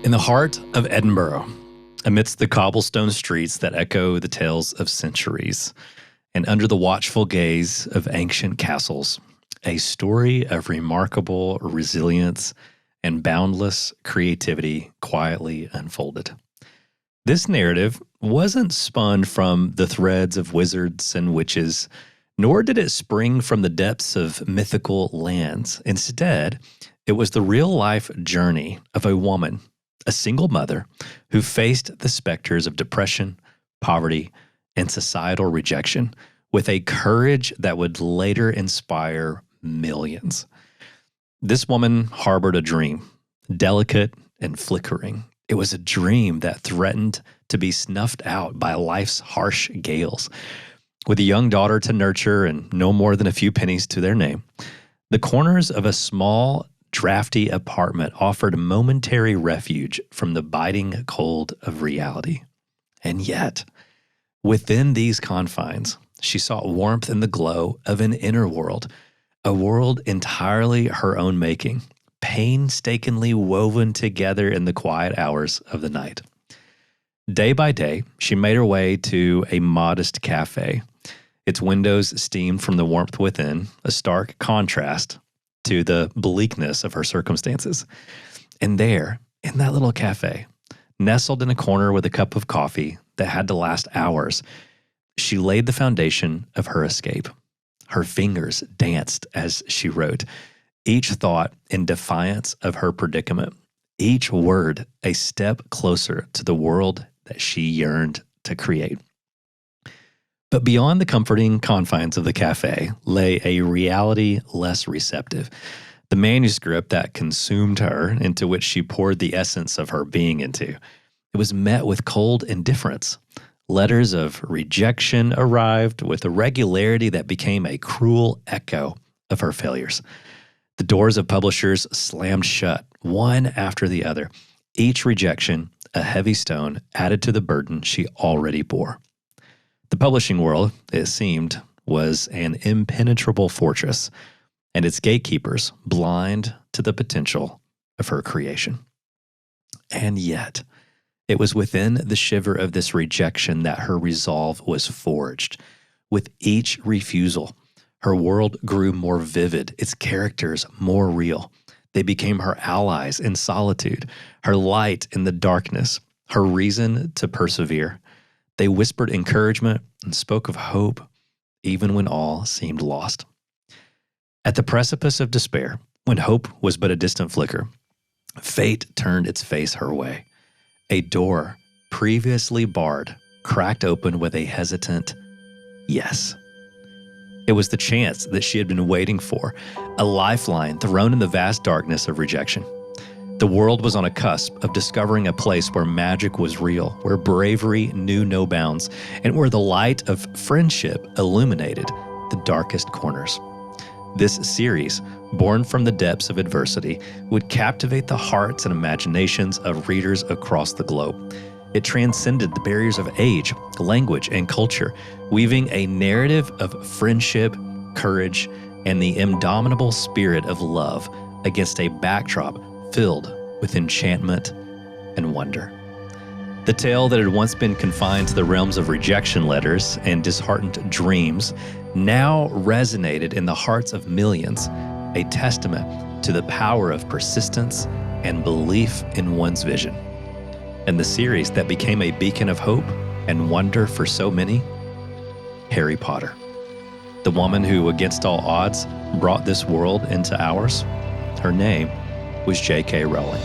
In the heart of Edinburgh, amidst the cobblestone streets that echo the tales of centuries, and under the watchful gaze of ancient castles, a story of remarkable resilience and boundless creativity quietly unfolded. This narrative wasn't spun from the threads of wizards and witches, nor did it spring from the depths of mythical lands. Instead, it was the real-life journey of a woman, a single mother, who faced the specters of depression, poverty, and societal rejection with a courage that would later inspire millions. This woman harbored a dream, delicate and flickering. It was a dream that threatened to be snuffed out by life's harsh gales. With a young daughter to nurture and no more than a few pennies to their name, the corners of a small, drafty apartment offered momentary refuge from the biting cold of reality. And yet, within these confines, she sought warmth in the glow of an inner world, a world entirely her own making, painstakingly woven together in the quiet hours of the night. Day by day, she made her way to a modest cafe. Its windows steamed from the warmth within, a stark contrast to the bleakness of her circumstances. And there, in that little cafe, nestled in a corner with a cup of coffee that had to last hours, she laid the foundation of her escape. Her fingers danced as she wrote, each thought in defiance of her predicament, each word a step closer to the world that she yearned to create. But beyond the comforting confines of the cafe lay a reality less receptive, the manuscript that consumed her, into which she poured the essence of her being into. It was met with cold indifference. Letters of rejection arrived with a regularity that became a cruel echo of her failures. The doors of publishers slammed shut, one after the other, each rejection a heavy stone added to the burden she already bore. The publishing world, it seemed, was an impenetrable fortress, and its gatekeepers blind to the potential of her creation. And yet, it was within the shiver of this rejection that her resolve was forged. With each refusal, her world grew more vivid, its characters more real. They became her allies in solitude, her light in the darkness, her reason to persevere. They whispered encouragement and spoke of hope, even when all seemed lost. At the precipice of despair, when hope was but a distant flicker, fate turned its face her way. A door, previously barred, cracked open with a hesitant yes. It was the chance that she had been waiting for, a lifeline thrown in the vast darkness of rejection. The world was on a cusp of discovering a place where magic was real, where bravery knew no bounds, and where the light of friendship illuminated the darkest corners. This series, born from the depths of adversity, would captivate the hearts and imaginations of readers across the globe. It transcended the barriers of age, language, and culture, weaving a narrative of friendship, courage, and the indomitable spirit of love against a backdrop filled with enchantment and wonder. The tale that had once been confined to the realms of rejection letters and disheartened dreams now resonated in the hearts of millions, a testament to the power of persistence and belief in one's vision. And the series that became a beacon of hope and wonder for so many, Harry Potter. The woman who, against all odds, brought this world into ours, her name was J.K. Rowling.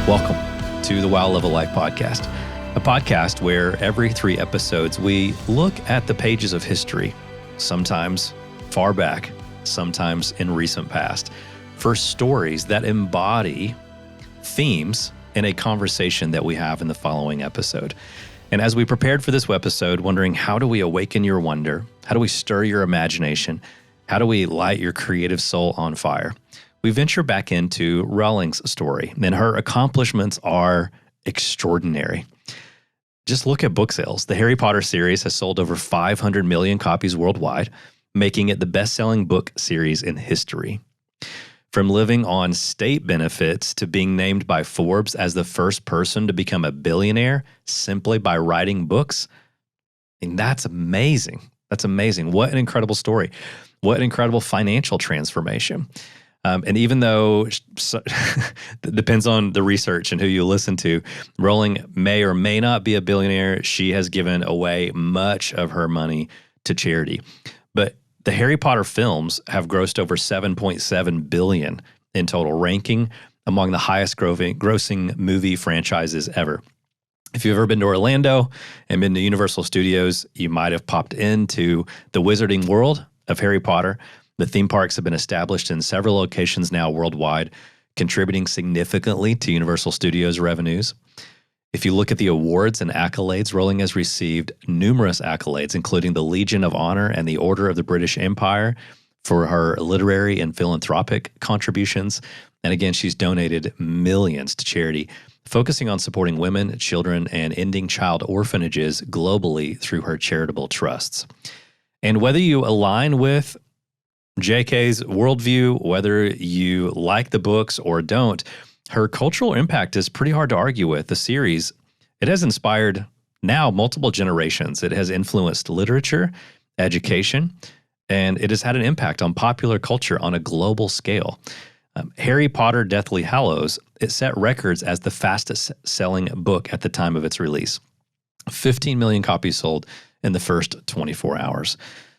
Welcome to the Wow Level Life podcast, a podcast where every 3 episodes we look at the pages of history, sometimes far back, sometimes in recent past, for stories that embody themes in a conversation that we have in the following episode. And as we prepared for this episode, wondering how do we awaken your wonder? How do we stir your imagination? How do we light your creative soul on fire? We venture back into Rowling's story, and her accomplishments are extraordinary. Just look at book sales. The Harry Potter series has sold over 500 million copies worldwide. making it the best-selling book series in history. From living on state benefits to being named by Forbes as the first person to become a billionaire simply by writing books, and that's amazing. That's amazing. What an incredible story. What an incredible financial transformation. And even though it depends on the research and who you listen to, Rowling may or may not be a billionaire. She has given away much of her money to charity. But the Harry Potter films have grossed over $7.7 billion in total, ranking among the highest grossing movie franchises ever. If you've ever been to Orlando and been to Universal Studios, you might have popped into the Wizarding World of Harry Potter. The theme parks have been established in several locations now worldwide, contributing significantly to Universal Studios revenues. If you look at the awards and accolades, Rowling has received numerous accolades, including the Legion of Honor and the Order of the British Empire for her literary and philanthropic contributions. And again, she's donated millions to charity, focusing on supporting women, children, and ending child orphanages globally through her charitable trusts. And whether you align with JK's worldview, whether you like the books or don't, her cultural impact is pretty hard to argue with. The series, it has inspired now multiple generations. It has influenced literature, education, and it has had an impact on popular culture on a global scale. Harry Potter Deathly Hallows, it set records as the fastest-selling book at the time of its release. 15 million copies sold in the first 24 hours.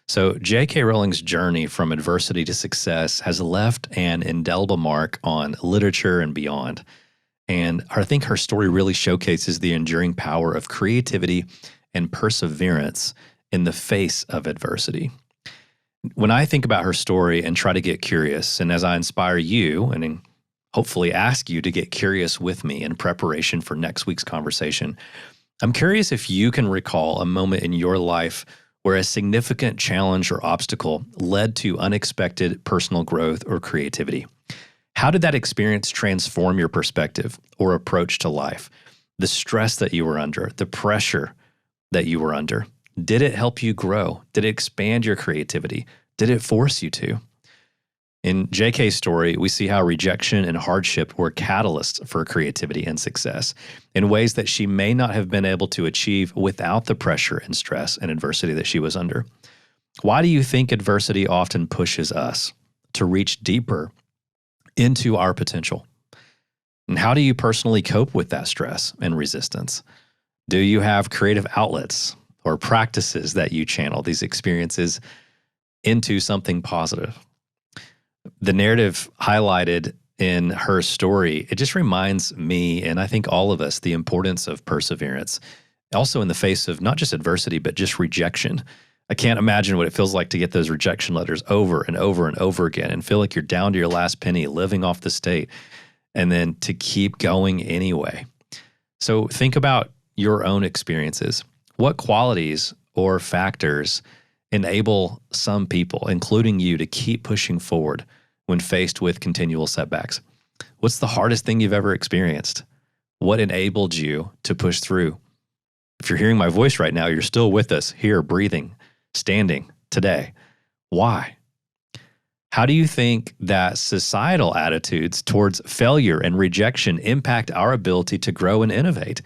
So J.K. Rowling's journey from adversity to success has left an indelible mark on literature and beyond. And I think her story really showcases the enduring power of creativity and perseverance in the face of adversity. When I think about her story and try to get curious, and as I inspire you and hopefully ask you to get curious with me in preparation for next week's conversation, I'm curious if you can recall a moment in your life where a significant challenge or obstacle led to unexpected personal growth or creativity. How did that experience transform your perspective or approach to life? The stress that you were under, the pressure that you were under, did it help you grow? Did it expand your creativity? Did it force you to? In JK's story, we see how rejection and hardship were catalysts for creativity and success in ways that she may not have been able to achieve without the pressure and stress and adversity that she was under. Why do you think adversity often pushes us to reach deeper into our potential? And how do you personally cope with that stress and resistance? Do you have creative outlets or practices that you channel these experiences into something positive? The narrative highlighted in her story, it just reminds me, and I think all of us, the importance of perseverance, also in the face of not just adversity, but just rejection. I can't imagine what it feels like to get those rejection letters over and over and over again and feel like you're down to your last penny, living off the state, and then to keep going anyway. So think about your own experiences. What qualities or factors enable some people, including you, to keep pushing forward when faced with continual setbacks? What's the hardest thing you've ever experienced? What enabled you to push through? If you're hearing my voice right now, you're still with us here, breathing, standing today. Why? How do you think that societal attitudes towards failure and rejection impact our ability to grow and innovate?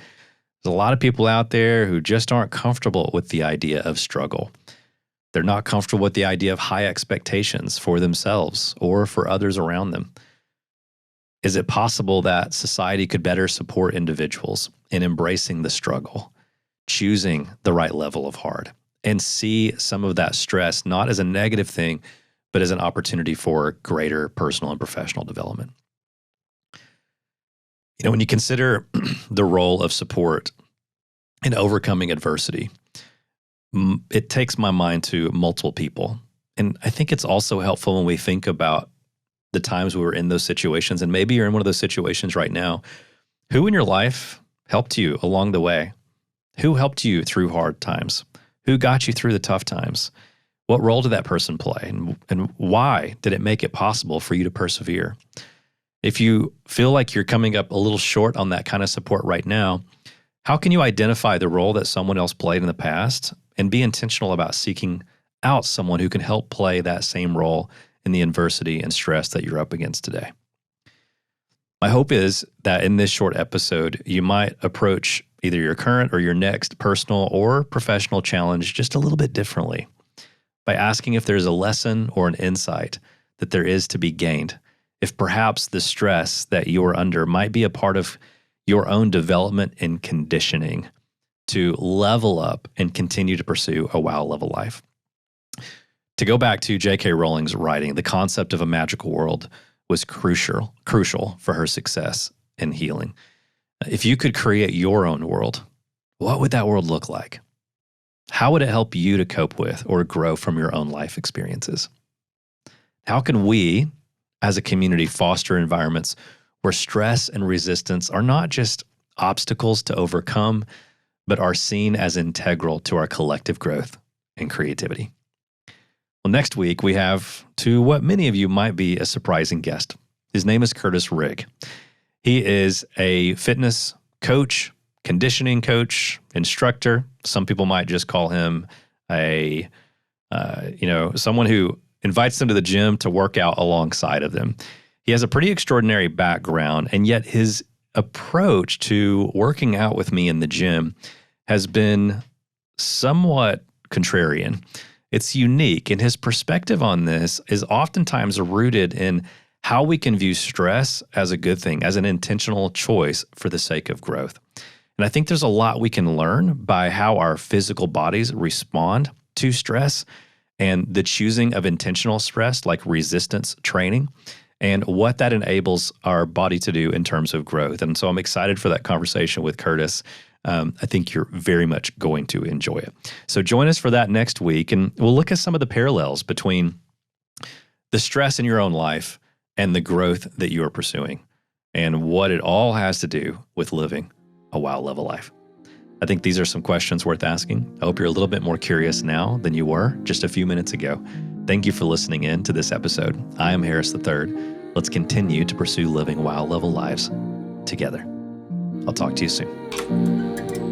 There's a lot of people out there who just aren't comfortable with the idea of struggle. They're not comfortable with the idea of high expectations for themselves or for others around them. Is it possible that society could better support individuals in embracing the struggle, choosing the right level of hard, and see some of that stress not as a negative thing, but as an opportunity for greater personal and professional development? You know, when you consider the role of support in overcoming adversity, it takes my mind to multiple people. And I think it's also helpful when we think about the times we were in those situations, and maybe you're in one of those situations right now. Who in your life helped you along the way? Who helped you through hard times? Who got you through the tough times? What role did that person play? And why did it make it possible for you to persevere? If you feel like you're coming up a little short on that kind of support right now, how can you identify the role that someone else played in the past and be intentional about seeking out someone who can help play that same role in the adversity and stress that you're up against today. My hope is that in this short episode, you might approach either your current or your next personal or professional challenge just a little bit differently by asking if there's a lesson or an insight that there is to be gained, if perhaps the stress that you are under might be a part of your own development and conditioning to level up and continue to pursue a wow level life. To go back to J.K. Rowling's writing, the concept of a magical world was crucial for her success in healing. If you could create your own world, what would that world look like? How would it help you to cope with or grow from your own life experiences? How can we, as a community, foster environments where stress and resistance are not just obstacles to overcome, but are seen as integral to our collective growth and creativity? Well, next week, we have, to what many of you might be a surprising guest. His name is Curtis Rigg. He is a fitness coach, conditioning coach, instructor. Some people might just call him someone who invites them to the gym to work out alongside of them. He has a pretty extraordinary background, and yet his approach to working out with me in the gym has been somewhat contrarian. It's unique, and his perspective on this is oftentimes rooted in how we can view stress as a good thing, as an intentional choice for the sake of growth. And I think there's a lot we can learn by how our physical bodies respond to stress and the choosing of intentional stress, like resistance training, and what that enables our body to do in terms of growth. And so I'm excited for that conversation with Curtis. I think you're very much going to enjoy it. So join us for that next week, and we'll look at some of the parallels between the stress in your own life and the growth that you are pursuing, and what it all has to do with living a wow level life. I think these are some questions worth asking. I hope you're a little bit more curious now than you were just a few minutes ago. Thank you for listening in to this episode. I am Harris III. Let's continue to pursue living wow level lives together. I'll talk to you soon.